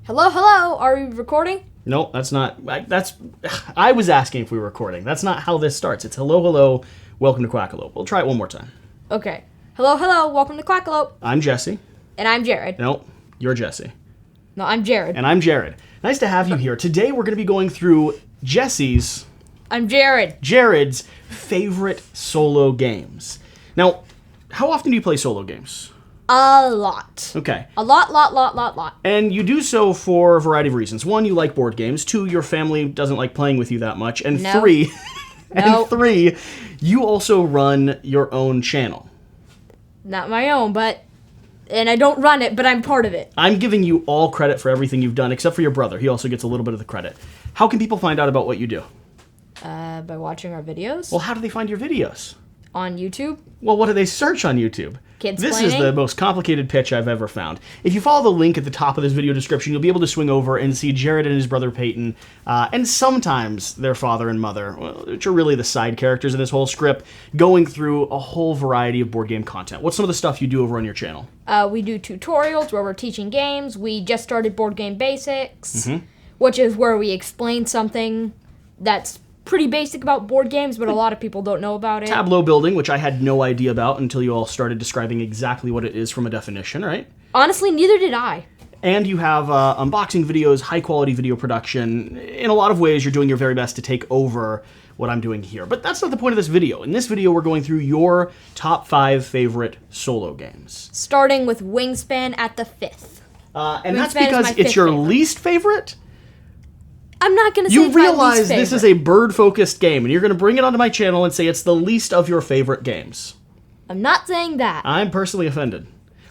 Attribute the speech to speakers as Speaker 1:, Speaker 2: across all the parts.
Speaker 1: Hello, hello. Are we recording?
Speaker 2: No, that's not. I was asking if we were recording. That's not how this starts. It's hello, hello. Welcome to Quackalope. We'll try it one more time.
Speaker 1: Okay. Hello, hello. Welcome to Quackalope.
Speaker 2: I'm Jesse.
Speaker 1: And I'm Jared.
Speaker 2: No, you're Jesse.
Speaker 1: No, I'm Jared.
Speaker 2: And I'm Jared. Nice to have you here. Today we're going to be going through Jesse's,
Speaker 1: I'm Jared.
Speaker 2: Jared's favorite solo games. Now, how often do you play solo games?
Speaker 1: A lot.
Speaker 2: Okay.
Speaker 1: A lot.
Speaker 2: And you do so for a variety of reasons. One, you like board games. Two, your family doesn't like playing with you that much. And
Speaker 1: No.
Speaker 2: three,
Speaker 1: No.
Speaker 2: you also run your own channel.
Speaker 1: Not my own, and I don't run it, but I'm part of it.
Speaker 2: I'm giving you all credit for everything you've done, except for your brother. He also gets a little bit of the credit. How can people find out about what you do?
Speaker 1: By watching our videos.
Speaker 2: Well, how do they find your videos?
Speaker 1: On YouTube.
Speaker 2: Well, what do they search on YouTube?
Speaker 1: Kids
Speaker 2: This is the most complicated pitch I've ever found. If you follow the link at the top of this video description, you'll be able to swing over and see Jared and his brother Peyton, and sometimes their father and mother, which are really the side characters in this whole script, going through a whole variety of board game content. What's some of the stuff you do over on your channel?
Speaker 1: We do tutorials where we're teaching games. We just started Board Game Basics, which is where we explain something that's pretty basic about board games, but a lot of people don't know about it.
Speaker 2: Tableau building, which I had no idea about until you all started describing exactly what it is from a definition, right?
Speaker 1: Honestly, neither did I.
Speaker 2: And you have unboxing videos, high-quality video production. In a lot of ways, you're doing your very best to take over what I'm doing here. But that's not the point of this video. In this video, we're going through your top 5 favorite solo games.
Speaker 1: Starting with Wingspan at the 5th.
Speaker 2: And that's
Speaker 1: Wingspan is
Speaker 2: because
Speaker 1: my
Speaker 2: it's
Speaker 1: 5th
Speaker 2: your
Speaker 1: favorite.
Speaker 2: least favorite?
Speaker 1: I'm not going to say
Speaker 2: You
Speaker 1: it's my least
Speaker 2: realize
Speaker 1: favorite.
Speaker 2: this is a bird-focused game, and you're going to bring it onto my channel and say it's the least of your favorite games.
Speaker 1: I'm not saying that.
Speaker 2: I'm personally offended.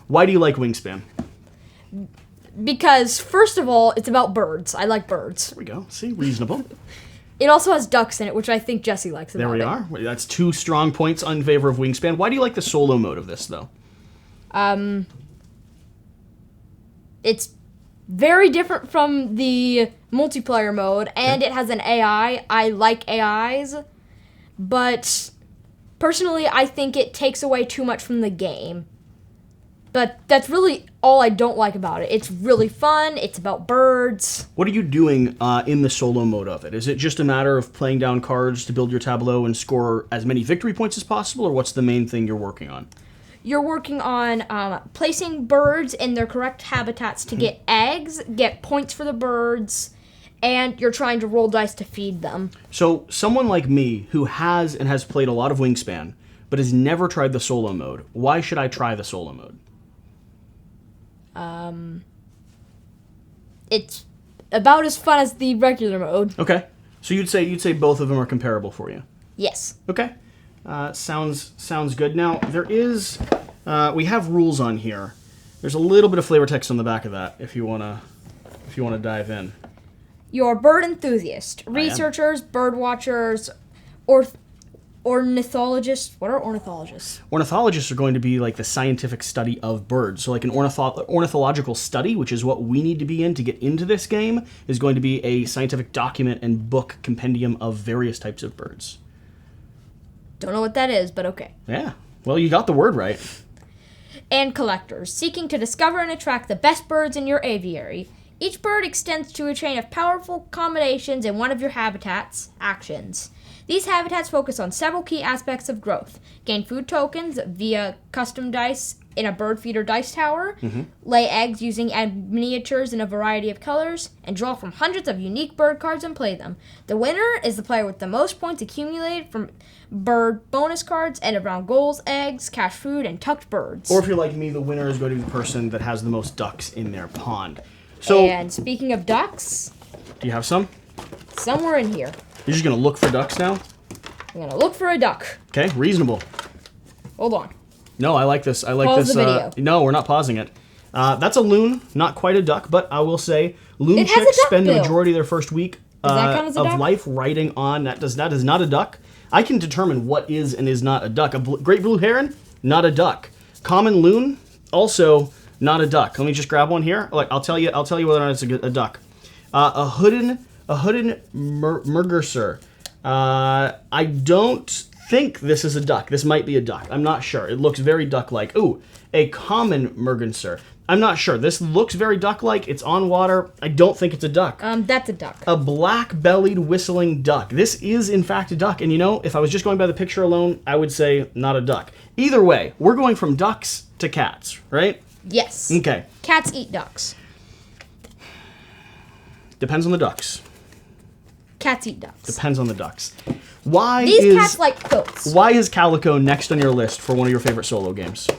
Speaker 2: Why do you like Wingspan?
Speaker 1: Because, first of all, it's about birds. I like birds.
Speaker 2: There we go. See? Reasonable.
Speaker 1: It also has ducks in it, which I think Jesse likes about
Speaker 2: There we
Speaker 1: it.
Speaker 2: are. That's 2 strong points in favor of Wingspan. Why do you like the solo mode of this, though?
Speaker 1: It's very different from the multiplayer mode, and it has an AI. I like AIs, but personally, I think it takes away too much from the game. But that's really all I don't like about it. It's really fun. It's about birds.
Speaker 2: What are you doing in the solo mode of it? Is it just a matter of playing down cards to build your tableau and score as many victory points as possible, or what's the main thing you're working on?
Speaker 1: You're working on placing birds in their correct habitats to get eggs, get points for the birds, and you're trying to roll dice to feed them.
Speaker 2: So someone like me who has played a lot of Wingspan, but has never tried the solo mode, why should I try the solo mode?
Speaker 1: It's about as fun as the regular mode.
Speaker 2: Okay. So you'd say both of them are comparable for you.
Speaker 1: Yes.
Speaker 2: Okay. Sounds good. Now there is we have rules on here. There's a little bit of flavor text on the back of that if you wanna dive in.
Speaker 1: You're a bird enthusiast,
Speaker 2: am.
Speaker 1: researchers, bird watchers, ornithologists. What are ornithologists?
Speaker 2: Ornithologists are going to be like the scientific study of birds. So like an ornithological study, which is what we need to be in to get into this game, is going to be a scientific document and book compendium of various types of birds.
Speaker 1: Don't know what that is, but okay.
Speaker 2: Yeah. Well, you got the word right.
Speaker 1: And collectors, seeking to discover and attract the best birds in your aviary. Each bird extends to a chain of powerful combinations in one of your habitats' actions. These habitats focus on several key aspects of growth. Gain food tokens via custom dice in a bird feeder dice tower, lay eggs using miniatures in a variety of colors, and draw from hundreds of unique bird cards and play them. The winner is the player with the most points accumulated from bird bonus cards and around goals, eggs, cash food, and tucked birds.
Speaker 2: Or if you're like me, the winner is going to be the person that has the most ducks in their pond. So,
Speaker 1: And speaking of ducks,
Speaker 2: do you have some?
Speaker 1: somewhere in here,
Speaker 2: You're just going to look for ducks now?
Speaker 1: I'm going to look for a duck.
Speaker 2: Okay, reasonable.
Speaker 1: Hold on.
Speaker 2: No, I like this. I like
Speaker 1: Pause
Speaker 2: this.
Speaker 1: the video.
Speaker 2: No, we're not pausing it. That's a loon, not quite a duck, but I will say loon
Speaker 1: It has a
Speaker 2: chicks
Speaker 1: duck
Speaker 2: spend the
Speaker 1: bill.
Speaker 2: majority of their first week
Speaker 1: that count as a
Speaker 2: of
Speaker 1: duck?
Speaker 2: life riding on. That is not a duck. I can determine what is and is not a duck. Great blue heron, not a duck. Common loon, also not a duck. Let me just grab one here. Like I'll tell you whether or not it's a duck. A hooded mergerser. I don't think this is a duck. This might be a duck. I'm not sure. It looks very duck-like. Ooh, a common merganser. I'm not sure. This looks very duck-like. It's on water. I don't think it's a duck.
Speaker 1: That's a duck.
Speaker 2: A black-bellied whistling duck. This is, in fact, a duck. And you know, if I was just going by the picture alone, I would say not a duck. Either way, we're going from ducks to cats, right?
Speaker 1: Yes.
Speaker 2: Okay.
Speaker 1: Cats eat ducks.
Speaker 2: Depends on the ducks.
Speaker 1: Cats eat ducks.
Speaker 2: Depends on the ducks.
Speaker 1: These cats like quilts.
Speaker 2: Why is Calico next on your list for one of your favorite solo games?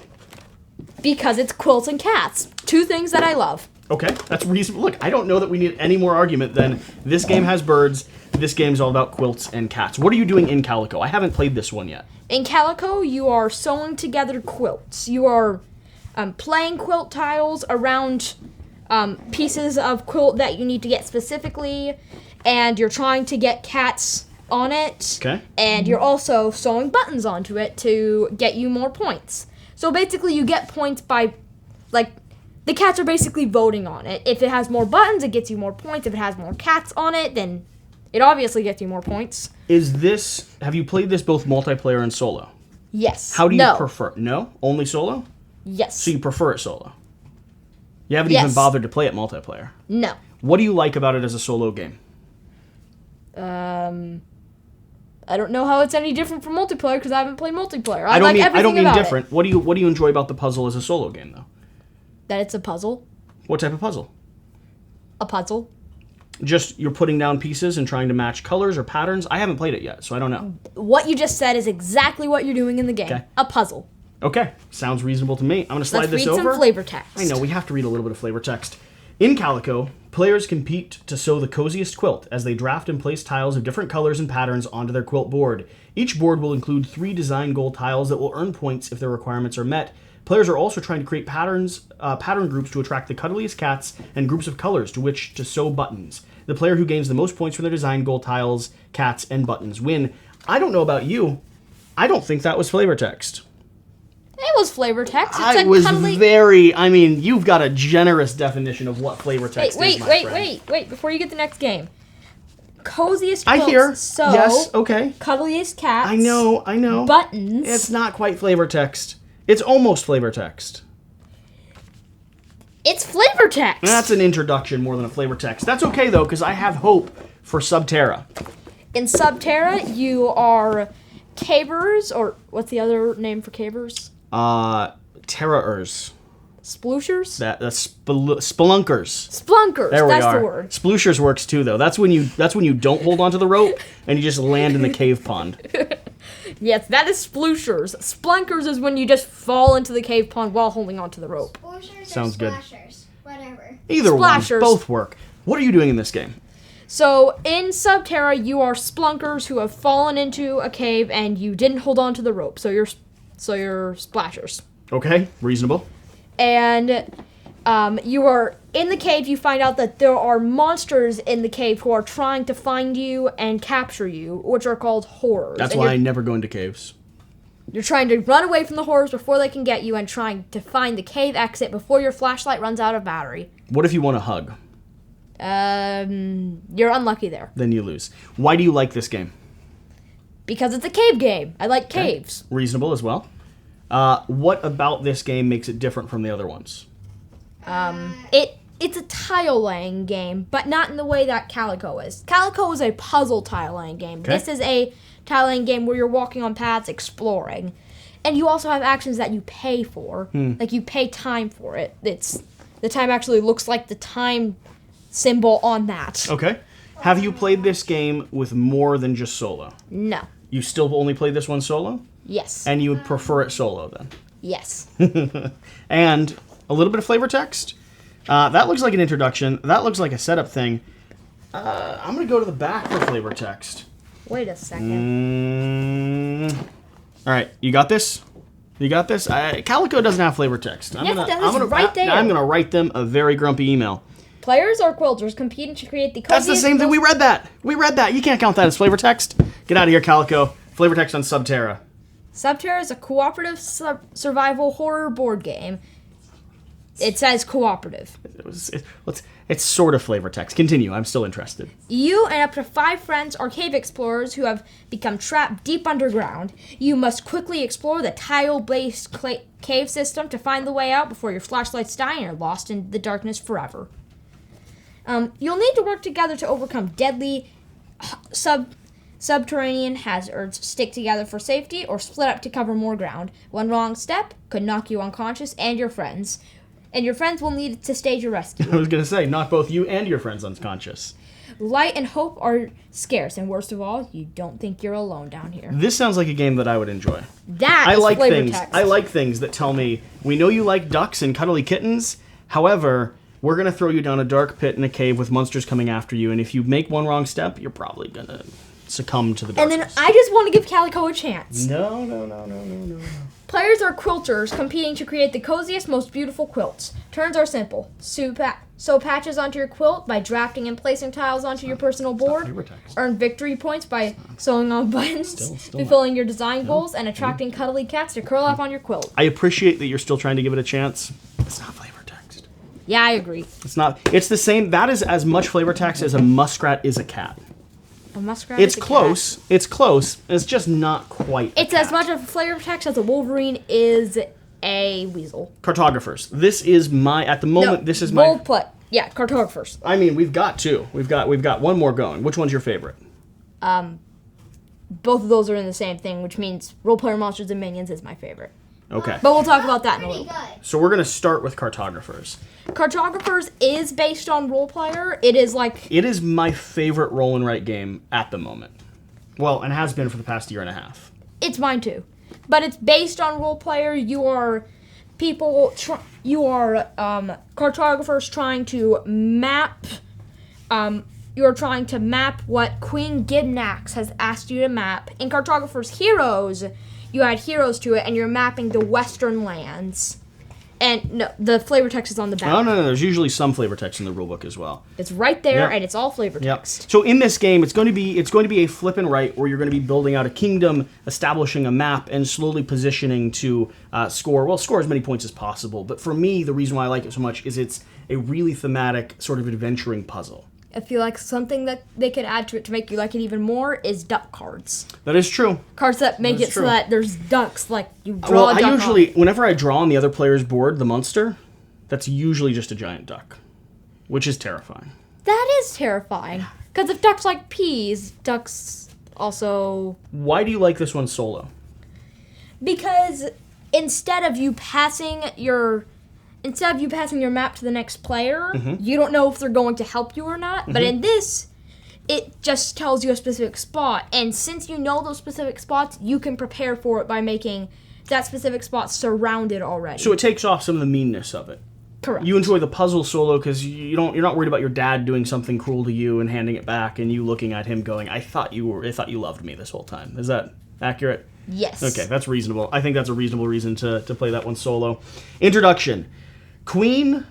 Speaker 1: Because it's quilts and cats. Two things that I love.
Speaker 2: Okay, that's reasonable. Look, I don't know that we need any more argument than this game has birds, this game's all about quilts and cats. What are you doing in Calico? I haven't played this one yet.
Speaker 1: In Calico, you are sewing together quilts. You are playing quilt tiles around pieces of quilt that you need to get specifically, and you're trying to get cats on it.
Speaker 2: Okay.
Speaker 1: And you're also sewing buttons onto it to get you more points. So basically, you get points by, like, the cats are basically voting on it. If it has more buttons, it gets you more points. If it has more cats on it, then it obviously gets you more points.
Speaker 2: Have you played this both multiplayer and solo?
Speaker 1: Yes.
Speaker 2: How do you prefer? No? Only solo?
Speaker 1: Yes.
Speaker 2: So you prefer it solo? You haven't even bothered to play it multiplayer?
Speaker 1: No.
Speaker 2: What do you like about it as a solo game?
Speaker 1: I don't know how it's any different from multiplayer because I haven't played multiplayer.
Speaker 2: I don't mean different.
Speaker 1: It.
Speaker 2: What do you enjoy about the puzzle as a solo game, though?
Speaker 1: That it's a puzzle.
Speaker 2: What type of puzzle?
Speaker 1: A puzzle.
Speaker 2: Just you're putting down pieces and trying to match colors or patterns? I haven't played it yet, so I don't know.
Speaker 1: What you just said is exactly what you're doing in the game.
Speaker 2: Okay.
Speaker 1: A puzzle.
Speaker 2: Okay, sounds reasonable to me. I'm going to slide this over.
Speaker 1: Let's read some flavor text.
Speaker 2: I know, we have to read a little bit of flavor text. In Calico, players compete to sew the coziest quilt as they draft and place tiles of different colors and patterns onto their quilt board. Each board will include 3 design goal tiles that will earn points if their requirements are met. Players are also trying to create pattern groups to attract the cuddliest cats and groups of colors to which to sew buttons. The player who gains the most points from their design goal tiles, cats, and buttons win. I don't know about you. I don't think that was flavor text.
Speaker 1: It was flavor text.
Speaker 2: You've got a generous definition of what flavor text is, my friend.
Speaker 1: Wait. Before you get the next game. Coziest quilts.
Speaker 2: I hear.
Speaker 1: So,
Speaker 2: yes, okay.
Speaker 1: Cuddliest cats.
Speaker 2: I know.
Speaker 1: Buttons.
Speaker 2: It's not quite flavor text. It's almost flavor text.
Speaker 1: It's flavor text.
Speaker 2: That's an introduction more than a flavor text. That's okay, though, because I have hope for Subterra.
Speaker 1: In Subterra, you are cavers, or what's the other name for cavers?
Speaker 2: Terrorers.
Speaker 1: Sploosers?
Speaker 2: That's spelunkers.
Speaker 1: Splunkers.
Speaker 2: There we
Speaker 1: that's
Speaker 2: are.
Speaker 1: the word.
Speaker 2: Sploosers works too, though. That's when you don't hold onto the rope and you just land in the cave pond.
Speaker 1: Yes, that is sploosers. Splunkers is when you just fall into the cave pond while holding onto the rope.
Speaker 2: Sounds good.
Speaker 3: Whatever.
Speaker 2: Either
Speaker 1: Splashers.
Speaker 2: one, both work. What are you doing in this game?
Speaker 1: So, in Subterra, you are splunkers who have fallen into a cave and you didn't hold on to the rope. So you're splashers.
Speaker 2: Okay, reasonable.
Speaker 1: And you are in the cave. You find out that there are monsters in the cave who are trying to find you and capture you, which are called horrors.
Speaker 2: That's why I never go into caves.
Speaker 1: You're trying to run away from the horrors before they can get you and trying to find the cave exit before your flashlight runs out of battery.
Speaker 2: What if you want a hug?
Speaker 1: You're unlucky there.
Speaker 2: Then you lose. Why do you like this game?
Speaker 1: Because it's a cave game. I like caves.
Speaker 2: Okay. Reasonable as well. What about this game makes it different from the other ones?
Speaker 1: It's a tile laying game, but not in the way that Calico is. Calico is a puzzle tile laying game.
Speaker 2: Okay.
Speaker 1: This is a tile laying game where you're walking on paths exploring. And you also have actions that you pay for. Like you pay time for it. The time actually looks like the time symbol on that.
Speaker 2: Okay. Have you played this game with more than just solo?
Speaker 1: No.
Speaker 2: You still only played this one solo?
Speaker 1: Yes.
Speaker 2: And you would prefer it solo then?
Speaker 1: Yes.
Speaker 2: And a little bit of flavor text. That looks like an introduction. That looks like a setup thing. I'm going to go to the back for flavor text.
Speaker 1: Wait a second.
Speaker 2: All right, you got this? You got this? Calico doesn't have flavor text.
Speaker 1: Yes, it does. It's right there.
Speaker 2: I'm going to write them a very grumpy email.
Speaker 1: Players or quilters competing to create the
Speaker 2: That's the same thing. We read that. You can't count that as flavor text. Get out of here, Calico. Flavor text on Subterra.
Speaker 1: Subterra is a cooperative survival horror board game It says cooperative.
Speaker 2: It's sort of flavor text. Continue. I'm still interested.
Speaker 1: You and up to 5 friends are cave explorers who have become trapped deep underground. You must quickly explore the tile-based cave system to find the way out before your flashlights die and you're lost in the darkness forever. You'll need to work together to overcome deadly subterranean hazards, stick together for safety, or split up to cover more ground. One wrong step could knock you unconscious and your friends. And your friends will need to stage a rescue.
Speaker 2: I was going to say, knock both you and your friends unconscious.
Speaker 1: Light and hope are scarce, and worst of all, you don't think you're alone down here.
Speaker 2: This sounds like a game that I would enjoy.
Speaker 1: That is flavor text.
Speaker 2: I like things that tell me, we know you like ducks and cuddly kittens, however, we're going to throw you down a dark pit in a cave with monsters coming after you, and if you make one wrong step, you're probably going to succumb to the darkness.
Speaker 1: And then I just want to give Calico a chance.
Speaker 2: No.
Speaker 1: Players are quilters competing to create the coziest, most beautiful quilts. Turns are simple. Sew patches onto your quilt by drafting and placing tiles onto your personal board. Earn victory points by sewing on buttons, fulfilling your design goals, and attracting cuddly cats to curl up on your quilt.
Speaker 2: I appreciate that you're still trying to give it a chance. It's not flavor text.
Speaker 1: Yeah, I agree.
Speaker 2: It's not. It's the same. That is as much flavor text as a muskrat is a cat.
Speaker 1: A muskrat
Speaker 2: It's
Speaker 1: is a
Speaker 2: close.
Speaker 1: cat.
Speaker 2: It's close. It's just not quite.
Speaker 1: It's as much of a flavor text as a Wolverine is a weasel.
Speaker 2: Cartographers. This is my at the moment.
Speaker 1: No,
Speaker 2: this is my.
Speaker 1: bold put. Yeah, cartographers.
Speaker 2: I mean, we've got two. We've got one more going. Which one's your favorite?
Speaker 1: Both of those are in the same thing, which means Role Player Monsters and Minions is my favorite.
Speaker 2: Okay.
Speaker 1: But we'll talk about that in a little bit.
Speaker 2: So we're gonna start with cartographers.
Speaker 1: Cartographers is based on Role Player. It is like...
Speaker 2: It is my favorite roll and write game at the moment. Well, and has been for the past year and a half.
Speaker 1: It's mine too. But it's based on Role Player. You are cartographers trying to map... you're trying to map what Queen Gimnax has asked you to map. In Cartographers Heroes, you add heroes to it, and you're mapping the Western lands. And no, the flavor text is on the back.
Speaker 2: Oh, no. There's usually some flavor text in the rulebook as well.
Speaker 1: It's right there,
Speaker 2: Yep.
Speaker 1: and it's all flavor text.
Speaker 2: Yep. So in this game, it's going to be a flip and write where you're going to be building out a kingdom, establishing a map, and slowly positioning to score as many points as possible. But for me, the reason why I like it so much is it's a really thematic sort of adventuring puzzle.
Speaker 1: I feel like something that they could add to it to make you like it even more is duck cards.
Speaker 2: That is true.
Speaker 1: Cards that make it
Speaker 2: true.
Speaker 1: so that there's ducks, like you draw a duck
Speaker 2: whenever I draw on the other player's board, the monster, that's usually just a giant duck, which is terrifying.
Speaker 1: That is terrifying. Because if ducks like peas, ducks also...
Speaker 2: Why do you like this one solo?
Speaker 1: Because instead of you passing your map to the next player, you don't know if they're going to help you or not. But in this, it just tells you a specific spot. And since you know those specific spots, you can prepare for it by making that specific spot surrounded already.
Speaker 2: So it takes off some of the meanness of it.
Speaker 1: Correct.
Speaker 2: You enjoy the puzzle solo because you're not worried about your dad doing something cruel to you and handing it back, and you looking at him going, I thought you loved me this whole time. Is that accurate?
Speaker 1: Yes.
Speaker 2: Okay, that's reasonable. I think that's a reasonable reason to play that one solo. Introduction. Queen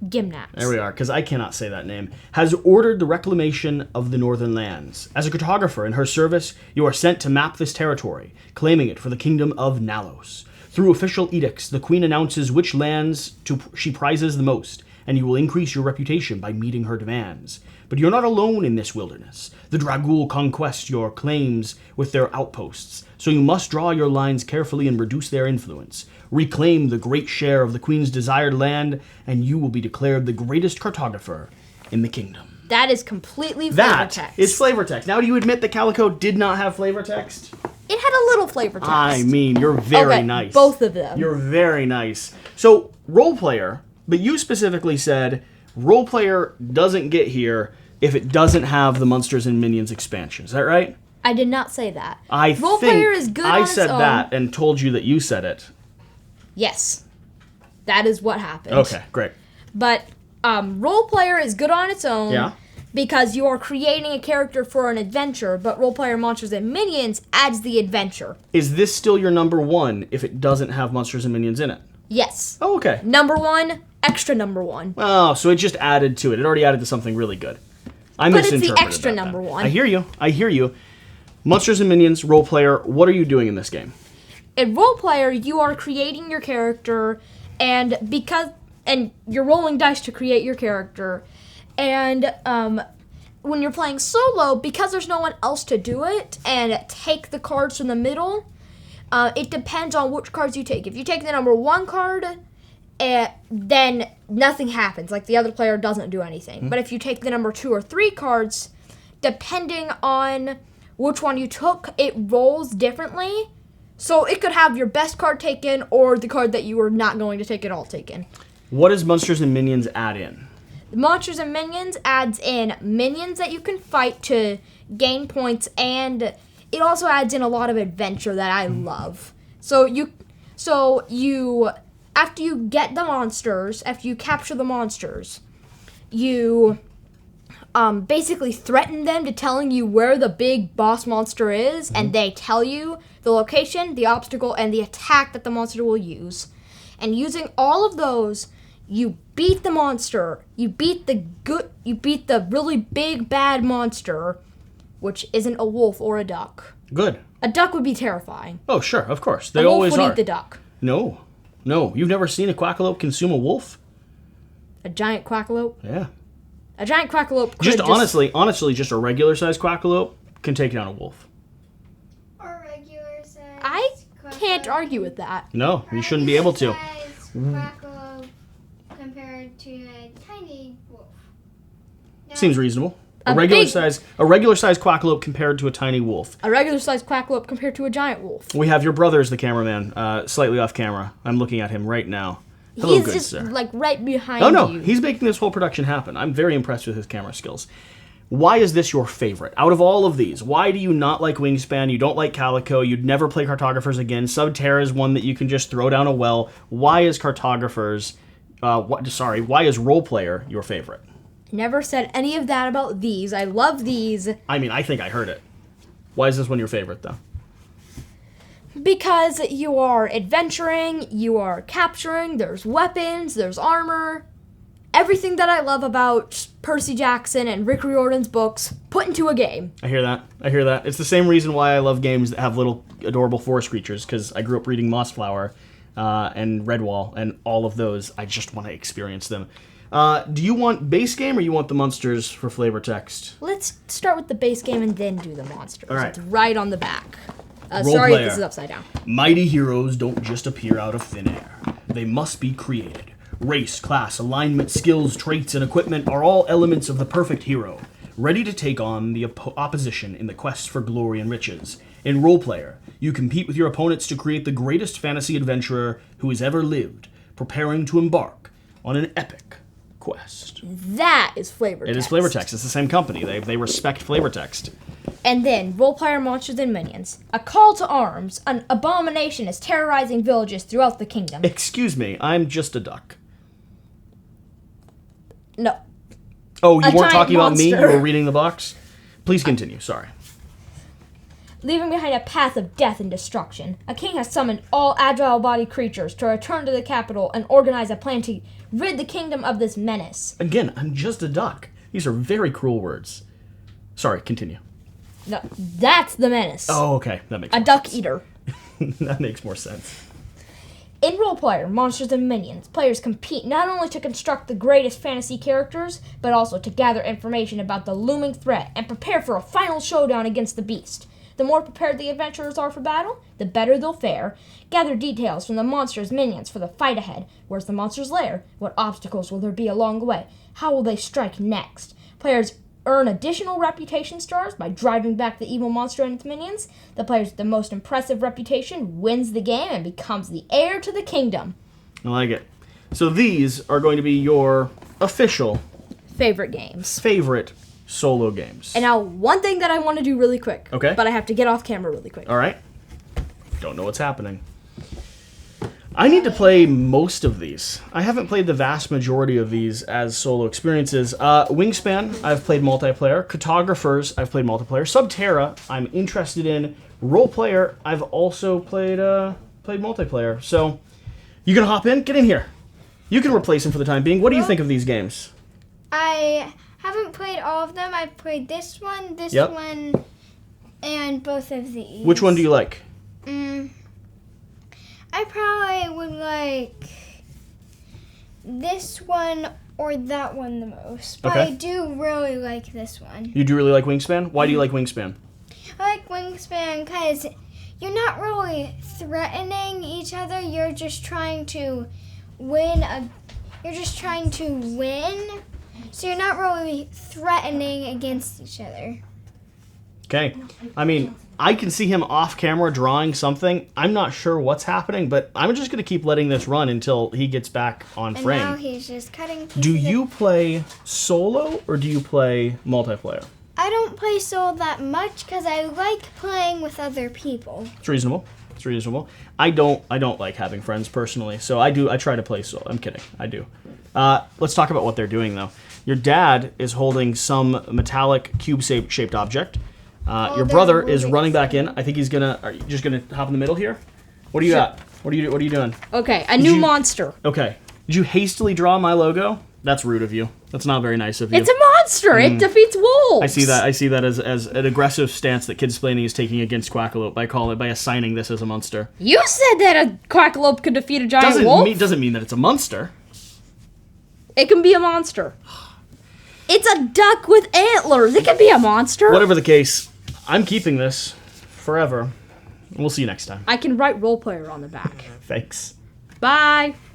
Speaker 1: Gimnax.
Speaker 2: There we are, because I cannot say that name, has ordered the reclamation of the northern lands. As a cartographer in her service, you are sent to map this territory, claiming it for the kingdom of Nalos. Through official edicts, the queen announces which lands she prizes the most, and you will increase your reputation by meeting her demands. But you're not alone in this wilderness. The Dragul conquest your claims with their outposts, so you must draw your lines carefully and reduce their influence. Reclaim the great share of the queen's desired land, and you will be declared the greatest cartographer in the kingdom.
Speaker 1: That is completely flavor text.
Speaker 2: That is flavor text. Now, do you admit that Calico did not have flavor text?
Speaker 1: It had a little flavor text.
Speaker 2: I mean, you're very
Speaker 1: Okay,
Speaker 2: nice.
Speaker 1: both of them.
Speaker 2: You're very nice. So, role player, but you specifically said role player doesn't get here if it doesn't have the Monsters and Minions expansion. Is that right?
Speaker 1: I did not say that.
Speaker 2: Role
Speaker 1: player is good on its
Speaker 2: said
Speaker 1: own.
Speaker 2: that and told you that you said it.
Speaker 1: Yes. That is what happened.
Speaker 2: Okay, great.
Speaker 1: But role player is good on its own.
Speaker 2: Yeah.
Speaker 1: Because you are creating a character for an adventure, but Role Player Monsters and Minions adds the adventure.
Speaker 2: Is this still your number one if it doesn't have Monsters and Minions in it?
Speaker 1: Yes.
Speaker 2: Oh, okay.
Speaker 1: Number one, extra number one.
Speaker 2: Oh, so it just added to it. It already added to something really good. I
Speaker 1: But it's the
Speaker 2: misinterpreted
Speaker 1: extra
Speaker 2: that
Speaker 1: number
Speaker 2: then.
Speaker 1: one.
Speaker 2: I hear you. Monsters and Minions, role player, what are you doing in this game?
Speaker 1: In Role Player, you are creating your character, and because and you're rolling dice to create your character. And when you're playing solo, because there's no one else to do it and take the cards from the middle, it depends on which cards you take. If you take the number 1 card, then nothing happens. Like, the other player doesn't do anything. But if you take the number 2 or 3 cards, depending on which one you took, it rolls differently. So it could have your best card taken or the card that you were not going to take at all taken.
Speaker 2: What does Monsters and Minions add in?
Speaker 1: Monsters and Minions adds in minions that you can fight to gain points, and it also adds in a lot of adventure that I love. So you after you get the monsters, after you capture the monsters, you basically threaten them to telling you where the big boss monster is, and they tell you the location, the obstacle, and the attack that the monster will use. And using all of those, you beat the monster. You beat the really big bad monster, which isn't a wolf or a duck.
Speaker 2: Good.
Speaker 1: A duck would be terrifying.
Speaker 2: Oh, sure, of course. They
Speaker 1: a wolf
Speaker 2: always
Speaker 1: would
Speaker 2: are.
Speaker 1: eat the duck.
Speaker 2: No. You've never seen a quackalope consume a wolf?
Speaker 1: A giant quackalope?
Speaker 2: Yeah.
Speaker 1: A giant quackalope could
Speaker 2: Just honestly, just a regular sized quackalope can take down a wolf.
Speaker 3: Or regular size.
Speaker 1: I can't argue with that.
Speaker 2: No, you shouldn't be able to.
Speaker 3: Quackalope compared to a tiny wolf. No.
Speaker 2: Seems reasonable.
Speaker 1: A
Speaker 2: A regular
Speaker 1: big-
Speaker 2: size quackalope compared to a tiny wolf.
Speaker 1: A regular-sized quackalope compared to a giant wolf.
Speaker 2: We have your brother as the cameraman, slightly off camera. I'm looking at him right now. Hello,
Speaker 1: He's
Speaker 2: good
Speaker 1: just
Speaker 2: sir.
Speaker 1: like right behind
Speaker 2: Oh no,
Speaker 1: you.
Speaker 2: he's making this whole production happen. I'm very impressed with his camera skills. Why is this your favorite? Out of all of these, why do you not like Wingspan? You don't like Calico. You'd never play Cartographers again. Subterra is one that you can just throw down a well. Why is Cartographers, why is Role Player your favorite?
Speaker 1: Never said any of that about these. I love these
Speaker 2: I mean, I think I heard it. Why is this one your favorite, though?
Speaker 1: because you are adventuring, you are capturing, there's weapons, there's armor. Everything that I love about Percy Jackson and Rick Riordan's books put into a game.
Speaker 2: I hear that. It's the same reason why I love games that have little adorable forest creatures, because I grew up reading Mossflower and Redwall, and all of those, I just want to experience them. Do you want base game or you want the monsters for flavor text?
Speaker 1: Let's start with the base game and then do the monsters.
Speaker 2: All right.
Speaker 1: It's right on the back.
Speaker 2: Role
Speaker 1: Sorry
Speaker 2: player.
Speaker 1: if this is upside down.
Speaker 2: Mighty heroes don't just appear out of thin air. They must be created. Race, class, alignment, skills, traits, and equipment are all elements of the perfect hero, ready to take on the opposition in the quest for glory and riches. In Role Player, you compete with your opponents to create the greatest fantasy adventurer who has ever lived, preparing to embark on an epic quest.
Speaker 1: That is flavor text.
Speaker 2: It is flavor text. It's the same company. They respect flavor text.
Speaker 1: And then, Role Player Monsters and Minions. A call to arms. An abomination is terrorizing villages throughout the kingdom.
Speaker 2: Excuse me, I'm just a duck.
Speaker 1: No.
Speaker 2: Oh, you
Speaker 1: A
Speaker 2: weren't
Speaker 1: giant
Speaker 2: talking about me? You
Speaker 1: monster.
Speaker 2: were reading the box? Please continue, sorry.
Speaker 1: Leaving behind a path of death and destruction, a king has summoned all agile-bodied creatures to return to the capital and organize a plan to rid the kingdom of this menace.
Speaker 2: Again, I'm just a duck. These are very cruel words. Sorry, continue.
Speaker 1: No, that's the menace.
Speaker 2: Oh, okay. That makes
Speaker 1: A
Speaker 2: more
Speaker 1: duck
Speaker 2: sense.
Speaker 1: eater.
Speaker 2: That makes more sense.
Speaker 1: In Role Player Monsters and Minions, players compete not only to construct the greatest fantasy characters, but also to gather information about the looming threat and prepare for a final showdown against the beast. The more prepared the adventurers are for battle, the better they'll fare. Gather details from the monsters' minions for the fight ahead. Where's the monster's lair? What obstacles will there be along the way? How will they strike next? Players earn additional reputation stars by driving back the evil monster and its minions. The player with the most impressive reputation wins the game and becomes the heir to the kingdom.
Speaker 2: I like it. So these are going to be your official
Speaker 1: Favorite games.
Speaker 2: favorite solo games.
Speaker 1: And now, one thing that I want to do really quick.
Speaker 2: Okay.
Speaker 1: But I have to get off camera really quick.
Speaker 2: All right. Don't know what's happening. I need to play most of these. I haven't played the vast majority of these as solo experiences. Wingspan, I've played multiplayer. Cartographers, I've played multiplayer. Subterra, I'm interested in. Role Player, I've also played multiplayer. So, you gonna hop in? Get in here. You can replace him for the time being. What do you think of these games?
Speaker 3: I haven't played all of them. I've played this one,
Speaker 2: Yep.
Speaker 3: one, and both of these.
Speaker 2: Which one do you like?
Speaker 3: I probably would like this one or that one the most. But
Speaker 2: Okay.
Speaker 3: I do really like this one.
Speaker 2: You do really like Wingspan? Why do you like Wingspan?
Speaker 3: I like Wingspan because you're not really threatening each other. You're just trying to win. So you're not really threatening against each other.
Speaker 2: Okay. I mean, I can see him off camera drawing something. I'm not sure what's happening, but I'm just going to keep letting this run until he gets back on
Speaker 3: And
Speaker 2: frame.
Speaker 3: now he's just cutting pieces.
Speaker 2: Do you play solo or do you play multiplayer?
Speaker 3: I don't play solo that much because I like playing with other people.
Speaker 2: It's reasonable. It's reasonable. I don't like having friends personally, so I try to play solo. I'm kidding. I do. Let's talk about what they're doing though. Your dad is holding some metallic cube-shaped object. Your
Speaker 3: they're
Speaker 2: brother is
Speaker 3: moving
Speaker 2: running back in. I think he's gonna. Are you just gonna hop in the middle here? What do you got? What are you doing?
Speaker 1: Okay, a new
Speaker 2: you-
Speaker 1: monster.
Speaker 2: Okay. Did you hastily draw my logo? That's rude of you. That's not very nice of you.
Speaker 1: It's a monster. It defeats wolves.
Speaker 2: I see that. I see that as an aggressive stance that Kids Planning is taking against Quackalope by assigning this as a monster.
Speaker 1: You said that a quackalope could defeat a giant wolf.
Speaker 2: Doesn't mean that it's a monster.
Speaker 1: It can be a monster. It's a duck with antlers. It can be a monster.
Speaker 2: Whatever the case, I'm keeping this forever. We'll see you next time.
Speaker 1: I can write role player on the back.
Speaker 2: Thanks.
Speaker 1: Bye.